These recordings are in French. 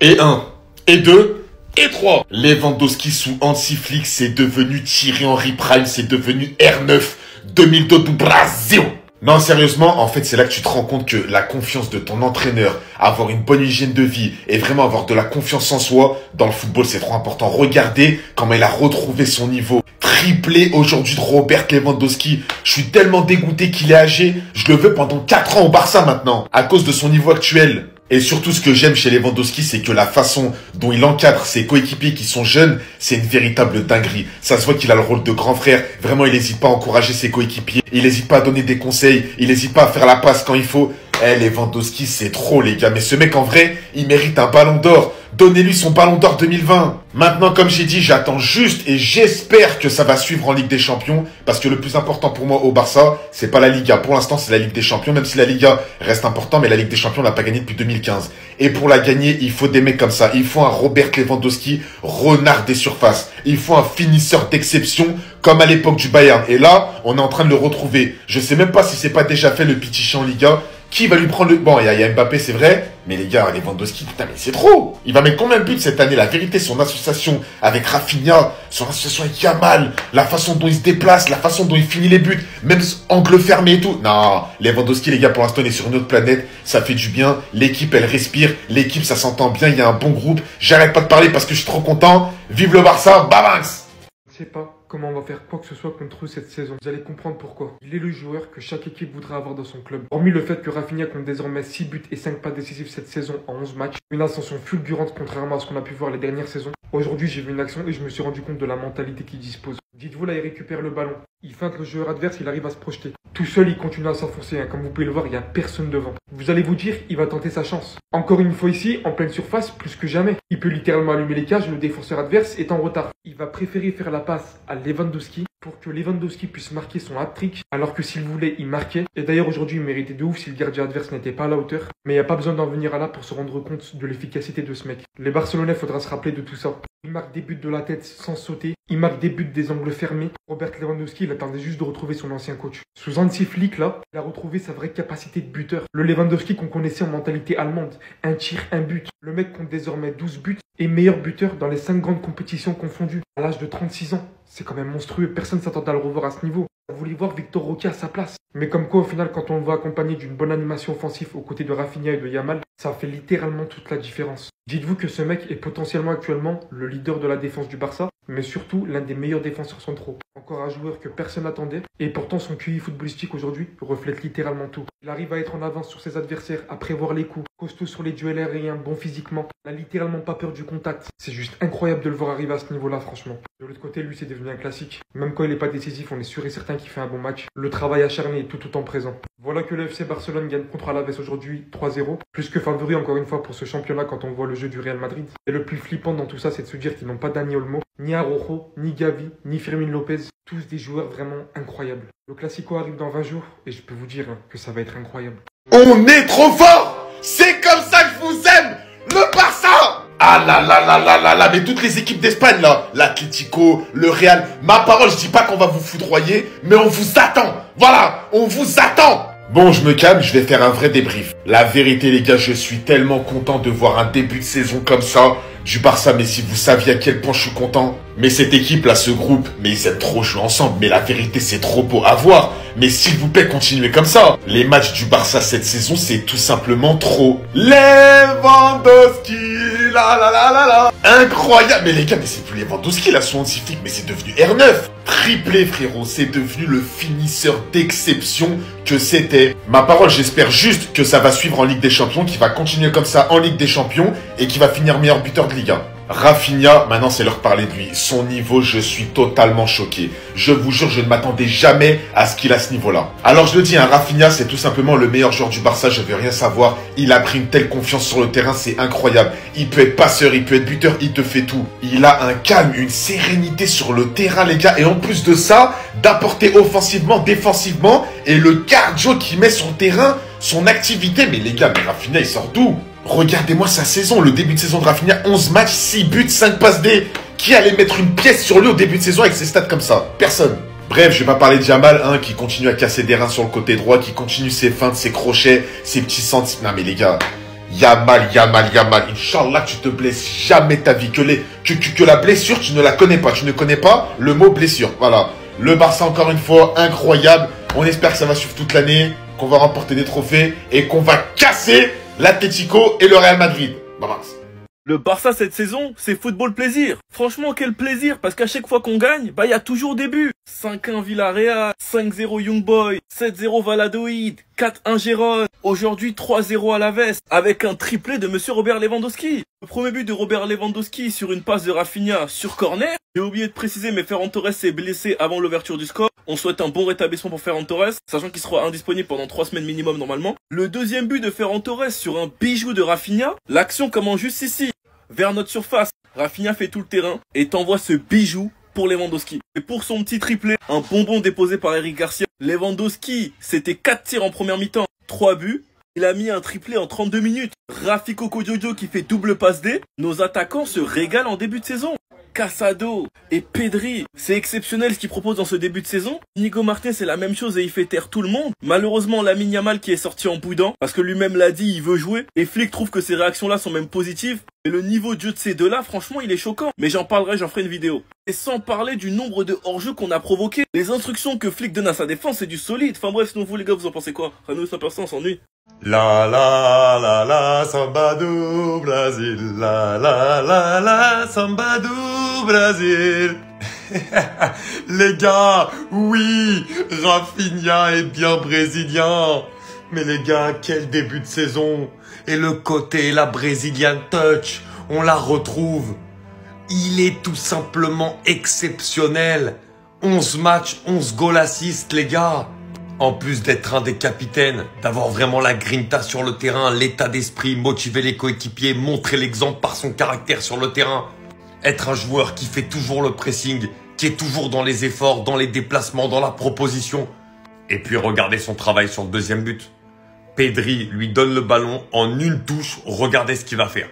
Et 1, et 2, et 3. Lewandowski sous Hansi Flick, c'est devenu Thierry Henry Prime, c'est devenu R9 2002 do Brasil. Non, sérieusement, en fait, c'est là que tu te rends compte que la confiance de ton entraîneur, avoir une bonne hygiène de vie et vraiment avoir de la confiance en soi, dans le football, c'est trop important. Regardez comment il a retrouvé son niveau. Triplé aujourd'hui de Robert Lewandowski. Je suis tellement dégoûté qu'il est âgé. Je le veux pendant 4 ans au Barça maintenant, à cause de son niveau actuel. Et surtout, ce que j'aime chez Lewandowski, c'est que la façon dont il encadre ses coéquipiers qui sont jeunes, c'est une véritable dinguerie. Ça se voit qu'il a le rôle de grand frère. Vraiment, il n'hésite pas à encourager ses coéquipiers. Il n'hésite pas à donner des conseils. Il n'hésite pas à faire la passe quand il faut. Lewandowski, c'est trop, les gars. Mais ce mec, en vrai, il mérite un ballon d'or. Donnez-lui son ballon d'or 2020. Maintenant, comme j'ai dit, j'attends juste et j'espère que ça va suivre en Ligue des Champions. Parce que le plus important pour moi au Barça, c'est pas la Liga. Pour l'instant, c'est la Ligue des Champions. Même si la Liga reste important, mais la Ligue des Champions, on l'a pas gagnée depuis 2015. Et pour la gagner, il faut des mecs comme ça. Il faut un Robert Lewandowski, renard des surfaces. Il faut un finisseur d'exception, comme à l'époque du Bayern. Et là, on est en train de le retrouver. Je sais même pas si c'est pas déjà fait le Pichichi en Liga. Qui va lui prendre le... Bon, il y a Mbappé, c'est vrai. Mais les gars, Lewandowski, putain, mais c'est trop. Il va mettre combien de buts cette année? La vérité, son association avec Rafinha, son association avec Yamal, la façon dont il se déplace, la façon dont il finit les buts, même angle fermé et tout. Non, Lewandowski, les gars, pour l'instant, il est sur une autre planète. Ça fait du bien. L'équipe, elle respire. L'équipe, ça s'entend bien. Il y a un bon groupe. J'arrête pas de parler parce que je suis trop content. Vive le Barça. Babanks. Je sais pas comment on va faire quoi que ce soit contre eux cette saison. Vous allez comprendre pourquoi. Il est le joueur que chaque équipe voudrait avoir dans son club. Hormis le fait que Rafinha compte désormais 6 buts et 5 passes décisives cette saison en 11 matchs. Une ascension fulgurante contrairement à ce qu'on a pu voir les dernières saisons. Aujourd'hui, j'ai vu une action et je me suis rendu compte de la mentalité qu'il dispose. Dites-vous là, il récupère le ballon. Il feinte le joueur adverse, il arrive à se projeter. Tout seul, il continue à s'enfoncer. Comme vous pouvez le voir, il n'y a personne devant. Vous allez vous dire, il va tenter sa chance. Encore une fois ici, en pleine surface, plus que jamais. Il peut littéralement allumer les cages, le défenseur adverse est en retard. Il va préférer faire la passe à Lewandowski pour que Lewandowski puisse marquer son hat-trick, alors que s'il voulait, il marquait. Et d'ailleurs, aujourd'hui, il méritait de ouf si le gardien adverse n'était pas à la hauteur. Mais il n'y a pas besoin d'en venir à là pour se rendre compte de l'efficacité de ce mec. Les Barcelonais, faudra se rappeler de tout ça. Il marque des buts de la tête sans sauter. Il marque des buts des angles fermés. Robert Lewandowski, il attendait juste de retrouver son ancien coach. Sous Hansi Flick, là, il a retrouvé sa vraie capacité de buteur. Le Lewandowski qu'on connaissait en mentalité allemande. Un tir, un but. Le mec compte désormais 12 buts et meilleur buteur dans les 5 grandes compétitions confondues. À l'âge de 36 ans. C'est quand même monstrueux. Personne ne s'attendait à le revoir à ce niveau. On voulait voir Victor Roque à sa place. Mais comme quoi, au final, quand on le voit accompagné d'une bonne animation offensive aux côtés de Rafinha et de Yamal, ça fait littéralement toute la différence. Dites-vous que ce mec est potentiellement actuellement le leader de la défense du Barça, mais surtout l'un des meilleurs défenseurs centraux. Encore un joueur que personne n'attendait, et pourtant son QI footballistique aujourd'hui reflète littéralement tout. Il arrive à être en avance sur ses adversaires, à prévoir les coups, costaud sur les duels aériens, bon physiquement. Il n'a littéralement pas peur du contact. C'est juste incroyable de le voir arriver à ce niveau-là, franchement. De l'autre côté, lui, c'est devenu un classique. Même quand il n'est pas décisif, on est sûr et certain qu'il fait un bon match. Le travail acharné est tout autant présent. Voilà que le FC Barcelone gagne contre Alaves aujourd'hui 3-0. Plus que favori encore une fois pour ce championnat quand on voit le jeu du Real Madrid. Et le plus flippant dans tout ça, c'est de se dire qu'ils n'ont pas Dani Olmo, ni Araujo, ni Gavi, ni Fermin Lopez. Tous des joueurs vraiment incroyables. Le Classico arrive dans 20 jours et je peux vous dire que ça va être incroyable. On est trop fort. C'est comme ça que je vous aime. Le Barça. Ah là là là là là là. Mais toutes les équipes d'Espagne là. L'Atlético, le Real. Ma parole, je dis pas qu'on va vous foudroyer. Mais on vous attend. Voilà, on vous attend. Bon, je me calme, je vais faire un vrai débrief. La vérité, les gars, je suis tellement content de voir un début de saison comme ça du Barça. Mais si vous saviez à quel point je suis content. Mais cette équipe-là, ce groupe, mais ils aiment trop jouer ensemble. Mais la vérité, c'est trop beau à voir. Mais s'il vous plaît, continuez comme ça. Les matchs du Barça cette saison, c'est tout simplement trop. Lewandowski, la la la la la. Incroyable. Mais les gars, mais c'est plus Lewandowski là, son scientifique, mais c'est devenu R9. Triplé, frérot, c'est devenu le finisseur d'exception que c'était. Ma parole, j'espère juste que ça va suivre en Ligue des Champions, qu'il va continuer comme ça en Ligue des Champions et qu'il va finir meilleur buteur de Ligue 1. Rafinha, maintenant c'est leur parler de lui. Son niveau, je suis totalement choqué. Je vous jure, je ne m'attendais jamais à ce qu'il a ce niveau-là. Alors je le dis, Rafinha, c'est tout simplement le meilleur joueur du Barça, je veux rien savoir. Il a pris une telle confiance sur le terrain, c'est incroyable. Il peut être passeur, il peut être buteur, il te fait tout. Il a un calme, une sérénité sur le terrain, les gars. Et en plus de ça, d'apporter offensivement, défensivement, et le cardio qu'il met sur le terrain, son activité. Mais les gars, mais Rafinha, il sort d'où ? Regardez-moi sa saison, le début de saison de Rafinha, 11 matchs, 6 buts, 5 passes D. Qui allait mettre une pièce sur lui au début de saison avec ses stats comme ça? Personne. Bref, je vais pas parler de Yamal, qui continue à casser des reins sur le côté droit, qui continue ses feintes, ses crochets, ses petits centimètres. Non mais les gars, Yamal, Yamal, Yamal. Inch'Allah, tu te blesses jamais ta vie. Que la blessure, tu ne la connais pas. Tu ne connais pas le mot blessure. Voilà. Le Barça, encore une fois, incroyable. On espère que ça va suivre toute l'année, qu'on va remporter des trophées et qu'on va casser l'Atlético et le Real Madrid. Bah, le Barça cette saison, c'est football plaisir. Franchement, quel plaisir, parce qu'à chaque fois qu'on gagne, bah, y a toujours des buts. 5-1 Villarreal, 5-0 Young Boys, 7-0 Valladolid, 4-1 Gérone. Aujourd'hui, 3-0 à la veste, avec un triplé de monsieur Robert Lewandowski. Le premier but de Robert Lewandowski sur une passe de Rafinha sur corner. J'ai oublié de préciser, mais Ferran Torres s'est blessé avant l'ouverture du score. On souhaite un bon rétablissement pour Ferran Torres, sachant qu'il sera indisponible pendant 3 semaines minimum normalement. Le deuxième but de Ferran Torres sur un bijou de Rafinha. L'action commence juste ici, vers notre surface. Rafinha fait tout le terrain et t'envoie ce bijou pour Lewandowski. Et pour son petit triplé, un bonbon déposé par Eric Garcia. Lewandowski, c'était 4 tirs en première mi-temps, 3 buts. Il a mis un triplé en 32 minutes. Rafi Coco Jojo qui fait double passe D. Nos attaquants se régalent en début de saison. Casado et Pedri, c'est exceptionnel ce qu'ils proposent dans ce début de saison. Nico Martinez c'est la même chose et il fait taire tout le monde. Malheureusement Lamine Yamal qui est sorti en boudin, parce que lui-même l'a dit, il veut jouer. Et Flick trouve que ces réactions-là sont même positives. Et le niveau de jeu de ces deux-là, franchement, il est choquant. Mais j'en parlerai, j'en ferai une vidéo. Et sans parler du nombre de hors-jeu qu'on a provoqué. Les instructions que Flick donne à sa défense, c'est du solide. Enfin bref, sinon vous les gars, vous en pensez quoi? Nous, ça personne, on s'ennuie. La la la la samba do Brasil, la la la la samba do Brasil. Les gars, oui, Rafinha est bien brésilien. Mais les gars, quel début de saison. Et le côté, la Brazilian touch, on la retrouve. Il est tout simplement exceptionnel. 11 matchs, 11 goals assists, les gars. En plus d'être un des capitaines, d'avoir vraiment la grinta sur le terrain, l'état d'esprit, motiver les coéquipiers, montrer l'exemple par son caractère sur le terrain. Être un joueur qui fait toujours le pressing, qui est toujours dans les efforts, dans les déplacements, dans la proposition. Et puis regardez son travail sur le deuxième but. Pedri lui donne le ballon en une touche, regardez ce qu'il va faire.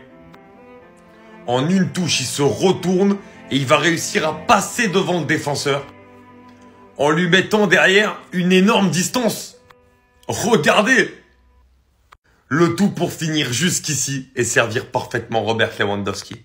En une touche, il se retourne et il va réussir à passer devant le défenseur en lui mettant derrière une énorme distance. Regardez! Le tout pour finir jusqu'ici et servir parfaitement Robert Lewandowski.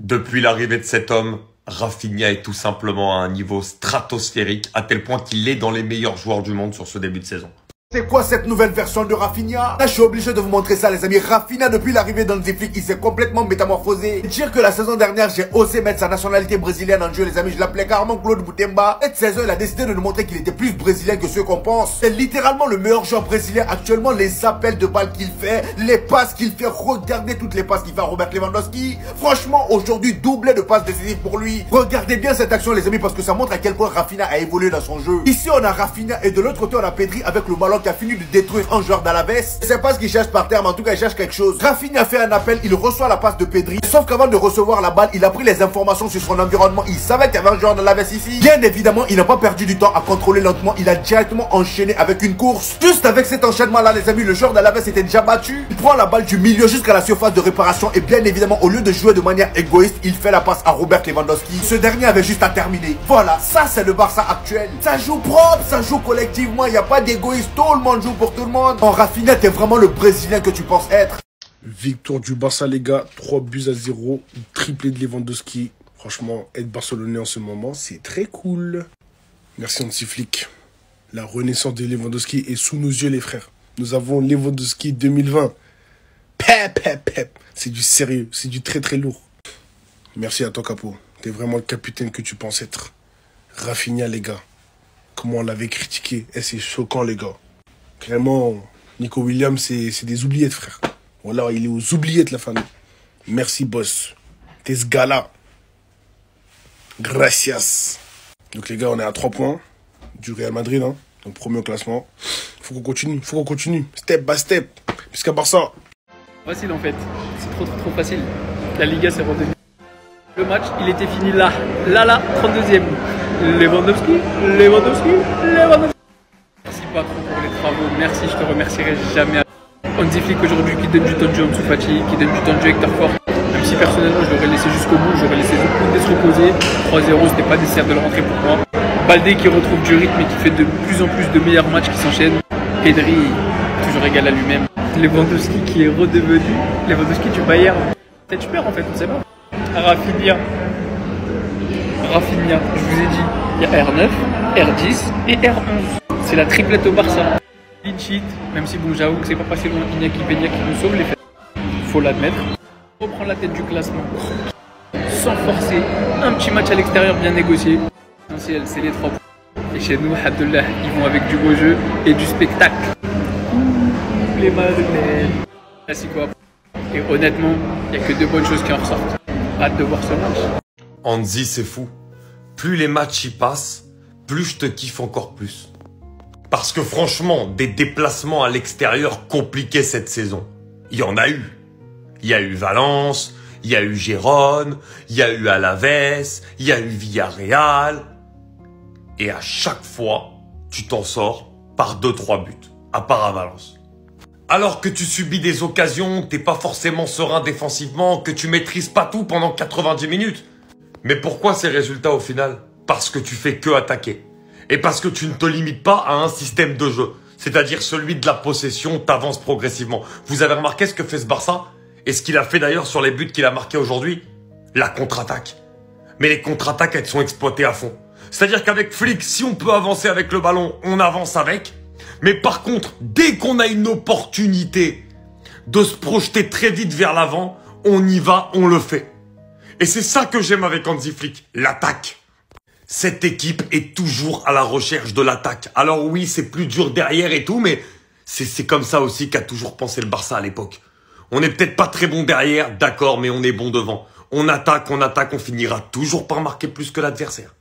Depuis l'arrivée de cet homme, Rafinha est tout simplement à un niveau stratosphérique, à tel point qu'il est dans les meilleurs joueurs du monde sur ce début de saison. C'est quoi cette nouvelle version de Rafinha? Là, je suis obligé de vous montrer ça, les amis. Rafinha, depuis l'arrivée dans le Flick, il s'est complètement métamorphosé. Dire que la saison dernière, j'ai osé mettre sa nationalité brésilienne en jeu, les amis. Je l'appelais carrément Claude Boutemba. Cette saison, il a décidé de nous montrer qu'il était plus brésilien que ceux qu'on pense. C'est littéralement le meilleur joueur brésilien actuellement. Les appels de balles qu'il fait, les passes qu'il fait. Regardez toutes les passes qu'il fait à Robert Lewandowski. Franchement, aujourd'hui, doublé de passes décisives pour lui. Regardez bien cette action, les amis, parce que ça montre à quel point Rafinha a évolué dans son jeu. Ici, on a Rafinha et de l'autre côté, on a Pedri avec le ballon qui a fini de détruire un joueur d'Alaves. C'est pas ce qu'il cherche par terre, mais en tout cas il cherche quelque chose. Rafinha a fait un appel, il reçoit la passe de Pedri. Sauf qu'avant de recevoir la balle, il a pris les informations sur son environnement. Il savait qu'il y avait un joueur d'Alaves ici. Bien évidemment, il n'a pas perdu du temps à contrôler lentement. Il a directement enchaîné avec une course. Juste avec cet enchaînement là, les amis, le joueur d'Alaves était déjà battu. Il prend la balle du milieu jusqu'à la surface de réparation. Et bien évidemment, au lieu de jouer de manière égoïste, il fait la passe à Robert Lewandowski. Ce dernier avait juste à terminer. Voilà, ça c'est le Barça actuel. Ça joue propre, ça joue collectivement. Il n'y a pas d'égoïste, tout le monde joue pour tout le monde. Rafinha, t'es vraiment le Brésilien que tu penses être. Victoire du Barça, les gars. 3-0. Triplé de Lewandowski. Franchement, être barcelonais en ce moment, c'est très cool. Merci Hansi Flick. La renaissance de Lewandowski est sous nos yeux, les frères. Nous avons Lewandowski 2020. Pep, pep, pep. C'est du sérieux. C'est du très, très lourd. Merci à toi, Capo. T'es vraiment le capitaine que tu penses être. Rafinha, les gars. Comment on l'avait critiqué. Eh, c'est choquant, les gars. Vraiment, Nico Williams, c'est des oubliettes, frère. Voilà, il est aux oubliettes, la famille. Merci, boss. T'es ce gars-là. Gracias. Donc, les gars, on est à 3 points du Real Madrid, hein. Donc, premier au classement. Faut qu'on continue. Step by step. Jusqu'à Barça. Facile, en fait. C'est trop facile. La Liga, c'est redevenu. Le match, il était fini là. Là, 32e. Lewandowski. Merci patron pour les travaux, merci, je te remercierai jamais. Hansi Flick aujourd'hui qui donne du temps de jeu à Ansu Fati, qui donne du temps de jeu à Hector Fort. Même si personnellement je l'aurais laissé jusqu'au bout, j'aurais laissé Koundé se reposer. 3-0, c'était pas nécessaire de le rentrer pour moi. Baldé qui retrouve du rythme et qui fait de plus en plus de meilleurs matchs qui s'enchaînent. Pedri, toujours égal à lui-même. Lewandowski qui est redevenu Lewandowski du Bayern. Peut-être je perds en fait, on sait pas. Rafinha, je vous ai dit, il y a R9, R10 et R11. C'est la triplette au Barça. Clean sheet, même si bon, j'avoue que c'est pas passé loin, Iñaki Peña qui nous sauve les fêtes. Faut l'admettre. On reprend la tête du classement sans forcer. Un petit match à l'extérieur bien négocié. L'essentiel, c'est les 3 points. Et chez nous, Abdullah, ils vont avec du beau jeu et du spectacle. Ouh, les Madeleines. Classico. Et honnêtement, il n'y a que 2 bonnes choses qui en ressortent. Hâte de voir ce match. Andy, c'est fou. Plus les matchs y passent, plus je te kiffe encore plus. Parce que franchement, des déplacements à l'extérieur compliqués cette saison. Il y en a eu. Il y a eu Valence, il y a eu Gérone, il y a eu Alaves, il y a eu Villarreal. Et à chaque fois, tu t'en sors par 2-3 buts, à part à Valence. Alors que tu subis des occasions, t'es pas forcément serein défensivement, que tu maîtrises pas tout pendant 90 minutes. Mais pourquoi ces résultats au final? Parce que tu fais que attaquer. Et parce que tu ne te limites pas à un système de jeu. C'est-à-dire celui de la possession, t'avances progressivement. Vous avez remarqué ce que fait ce Barça? Et ce qu'il a fait d'ailleurs sur les buts qu'il a marqués aujourd'hui? La contre-attaque. Mais les contre-attaques, elles sont exploitées à fond. C'est-à-dire qu'avec Flick, si on peut avancer avec le ballon, on avance avec. Mais par contre, dès qu'on a une opportunité de se projeter très vite vers l'avant, on y va, on le fait. Et c'est ça que j'aime avec Hansi Flick, l'attaque. Cette équipe est toujours à la recherche de l'attaque. Alors oui, c'est plus dur derrière et tout, mais c'est comme ça aussi qu'a toujours pensé le Barça à l'époque. On n'est peut-être pas très bon derrière, d'accord, mais on est bon devant. On attaque, on finira toujours par marquer plus que l'adversaire.